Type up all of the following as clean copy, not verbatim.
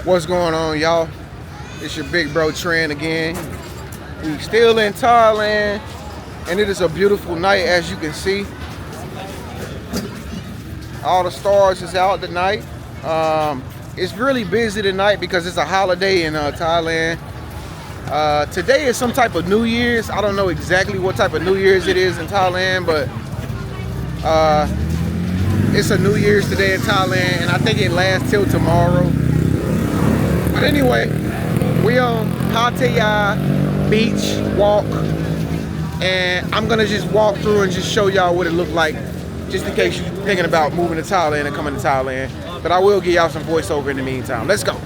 What's going on, y'all? It's your big bro Tren again. We still in Thailand, and it is a beautiful night, as you can see. All the stars is out tonight. It's really busy tonight because it's a holiday in Thailand. Today is some type of New Year's. I don't know exactly what type of New Year's it is in Thailand, but it's a New Year's today in Thailand, and I think it lasts till tomorrow. But anyway, we on Pattaya Beach walk, and I'm gonna just walk through and just show y'all what it looked like, just in case you're thinking about moving to Thailand and coming to Thailand. But I will give y'all some voiceover in the meantime. Let's go.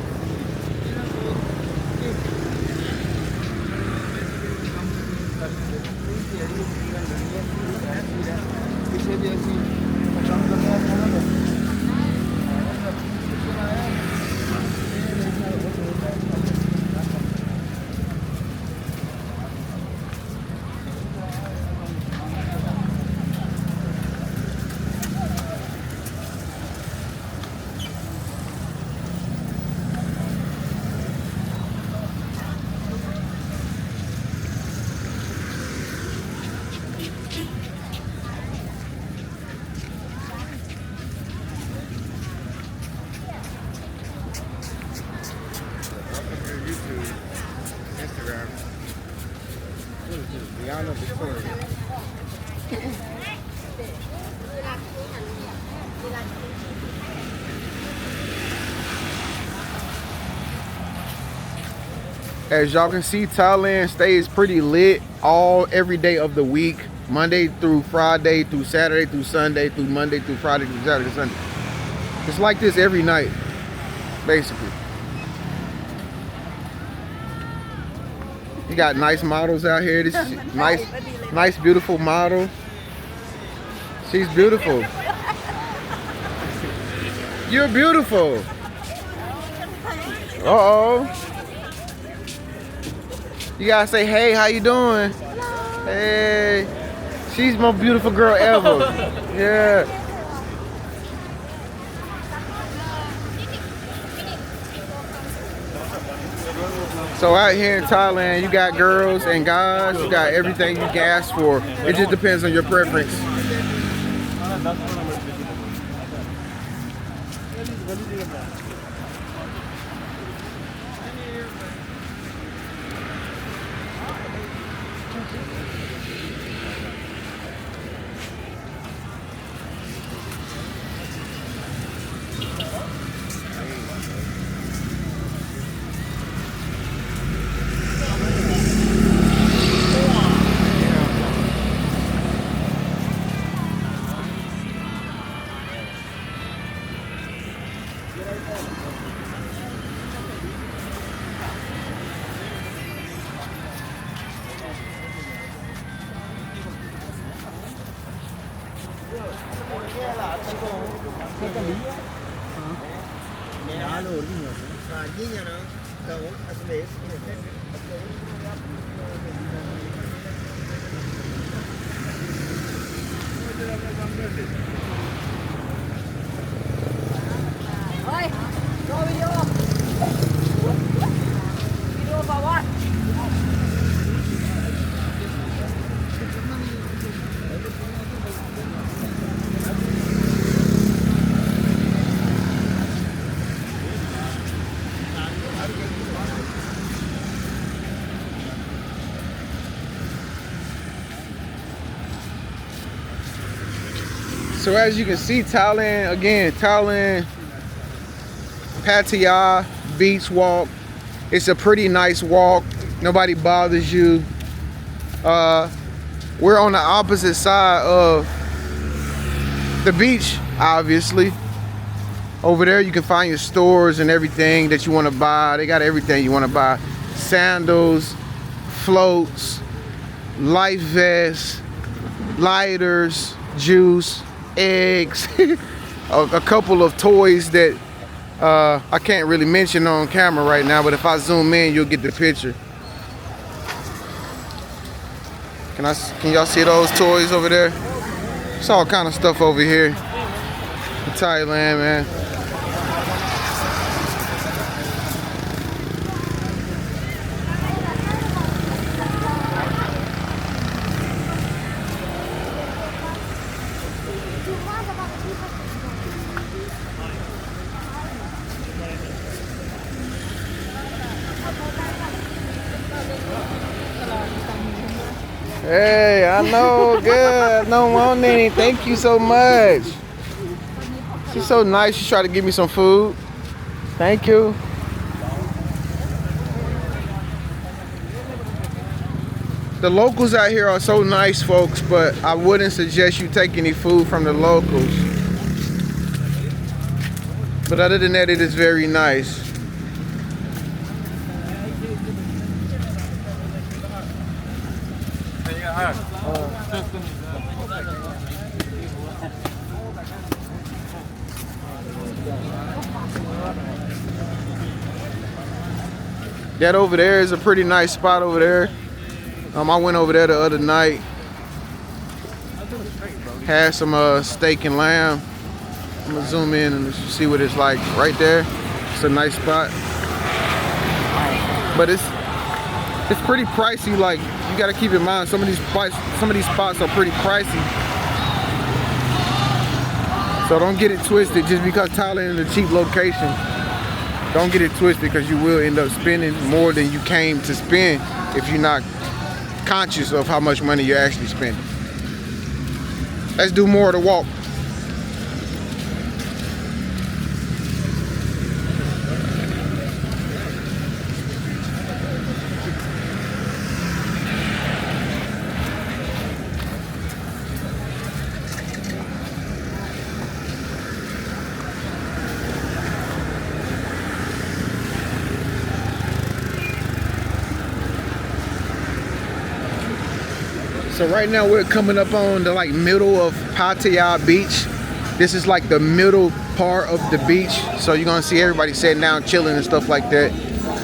As y'all can see, Thailand stays pretty lit every day of the week, Monday through Friday, through Saturday, through Sunday, through Monday, through Friday, through Saturday, Sunday. It's like this every night, basically. You got nice models out here. This is nice, beautiful model. She's beautiful. You're beautiful. Uh-oh. You gotta say, hey, how you doing? Hello. Hey. She's the most beautiful girl ever. Yeah. So out here in Thailand, you got girls and guys, you got everything you can ask for. It just depends on your preference. So as you can see, Thailand, again, Thailand Pattaya Beach walk. It's a pretty nice walk. Nobody bothers you. We're on the opposite side of the beach, obviously. Over there you can find your stores and everything that you want to buy. They got everything you want to buy. Sandals, floats, life vests, lighters, juice, eggs, a couple of toys that I can't really mention on camera right now, but if I zoom in, you'll get the picture. Can y'all see those toys over there? It's all kind of stuff over here in Thailand, man. Hey, I know, good. I don't want any. Thank you so much. She's so nice. She tried to give me some food. Thank you. The locals out here are so nice, folks, but I wouldn't suggest you take any food from the locals. But other than that, it is very nice. That over there is a pretty nice spot over there. I went over there the other night. Had some steak and lamb. I'm gonna zoom in and see what it's like right there. It's a nice spot, but it's pretty pricey. Like, you gotta keep in mind, some of these spots are pretty pricey. So don't get it twisted just because Thailand is a cheap location. Don't get it twisted, because you will end up spending more than you came to spend if you're not conscious of how much money you're actually spending. Let's do more of the walk. So right now we're coming up on the middle of Pattaya Beach. This is like the middle part of the beach. So you're gonna see everybody sitting down, chilling and stuff like that.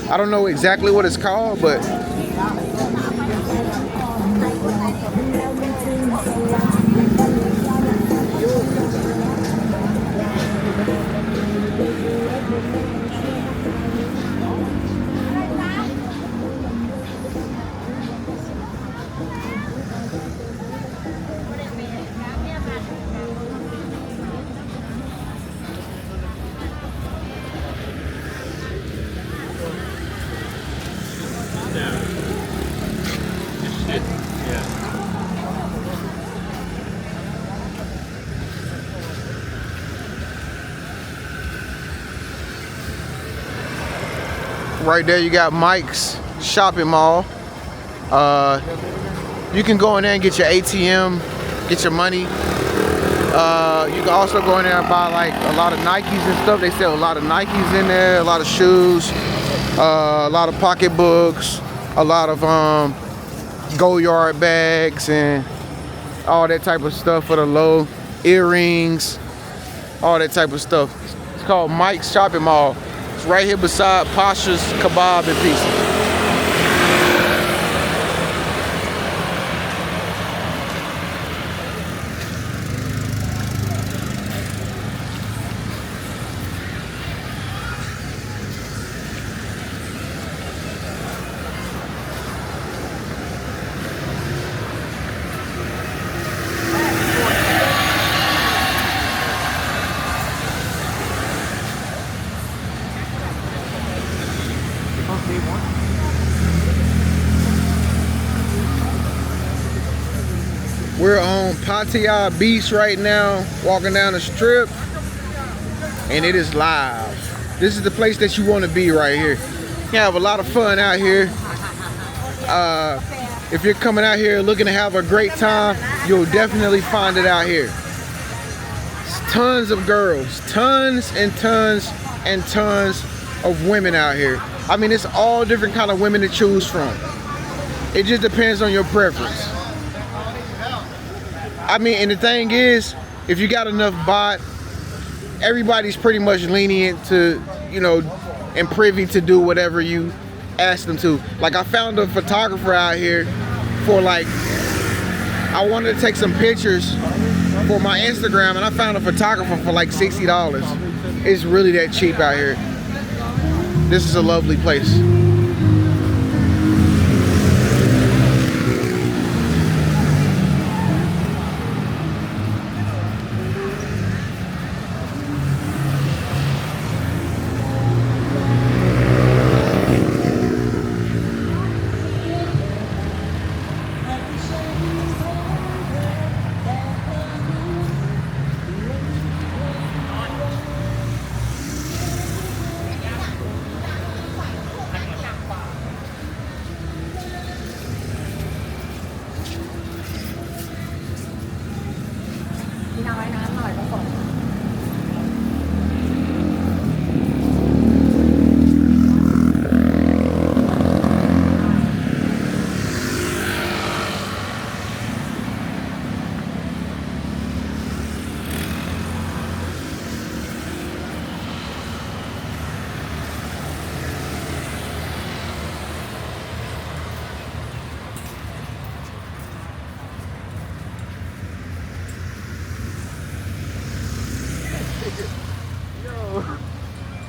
I don't know exactly what it's called, but right there you got Mike's shopping mall. You can go in there and get your ATM, get your money. You can also go in there and buy like a lot of Nikes and stuff. They sell a lot of Nikes in there, a lot of shoes, a lot of pocketbooks, a lot of go yard bags and all that type of stuff for the low, earrings, all that type of stuff. It's called Mike's Shopping Mall. It's right here beside Pasha's Kebab and Pizza. We're on Pattaya Beach right now, walking down the strip, and it is live. This is the place that you want to be right here. You have a lot of fun out here. If you're coming out here looking to have a great time, you'll definitely find it out here. It's tons of girls, tons and tons and tons of women out here. I mean, it's all different kind of women to choose from. It just depends on your preference. I mean, and the thing is, if you got enough bot, everybody's pretty much lenient to, you know, and privy to do whatever you ask them to. Like, I found a photographer out here for like, I wanted to take some pictures for my Instagram, and I found a photographer for like $60. It's really that cheap out here. This is a lovely place.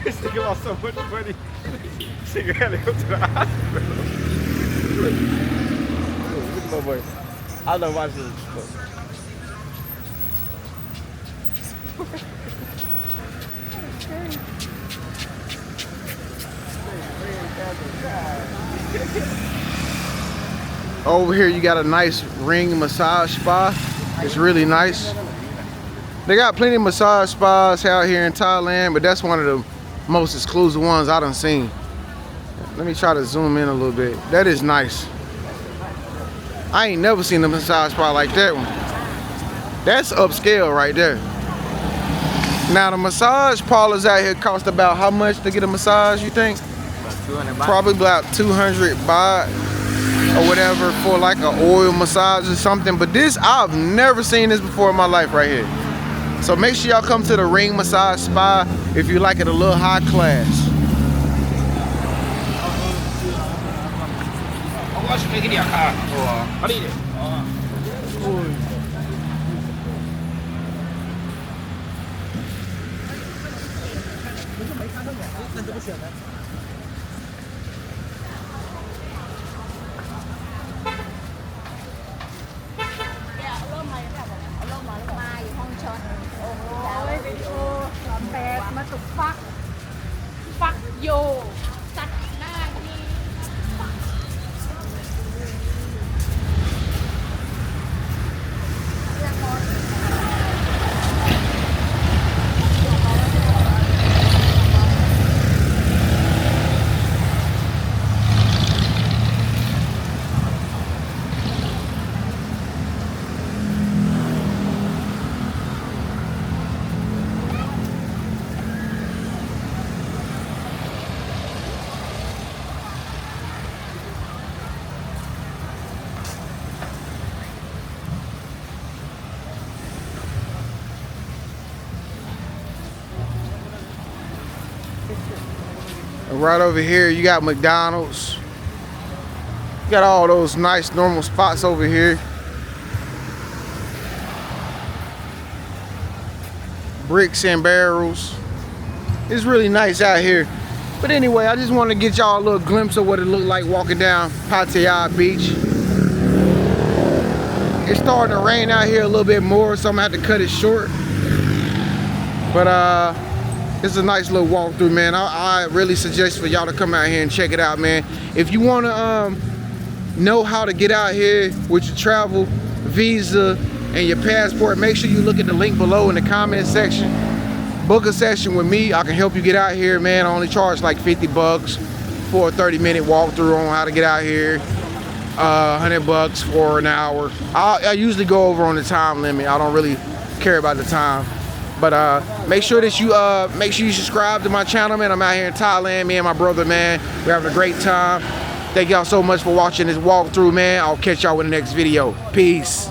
This nigga lost so much money. This nigga had to go to the hospital. Look at my boy. I don't know why this is. Over here you got a nice ring massage spa. It's really nice. They got plenty of massage spas out here in Thailand, but that's one of the most exclusive ones I done seen. Let me try to zoom in a little bit. That is nice. I ain't never seen a massage spa like that one. That's upscale right there. Now the massage parlors out here cost about how much to get a massage, you think? Probably about 200 baht or whatever for like an oil massage or something. But this, I've never seen this before in my life right here. So make sure y'all come to the ring massage spa if you like it a little high class. Fuck you สัตว์หน้าที่ And right over here, you got McDonald's. You got all those nice normal spots over here. Bricks and barrels. It's really nice out here. But anyway, I just want to get y'all a little glimpse of what it looked like walking down Pattaya Beach. It's starting to rain out here a little bit more, so I'm gonna have to cut it short. But it's a nice little walkthrough, man. I really suggest for y'all to come out here and check it out, man. If you want to know how to get out here with your travel, visa, and your passport, make sure you look at the link below in the comment section. Book a session with me. I can help you get out here, man. I only charge like 50 bucks for a 30-minute walkthrough on how to get out here. 100 bucks for an hour. I usually go over on the time limit. I don't really care about the time. But make sure that you subscribe to my channel, man. I'm out here in Thailand, me and my brother, man. We're having a great time. Thank y'all so much for watching this walkthrough, man. I'll catch y'all in the next video. Peace.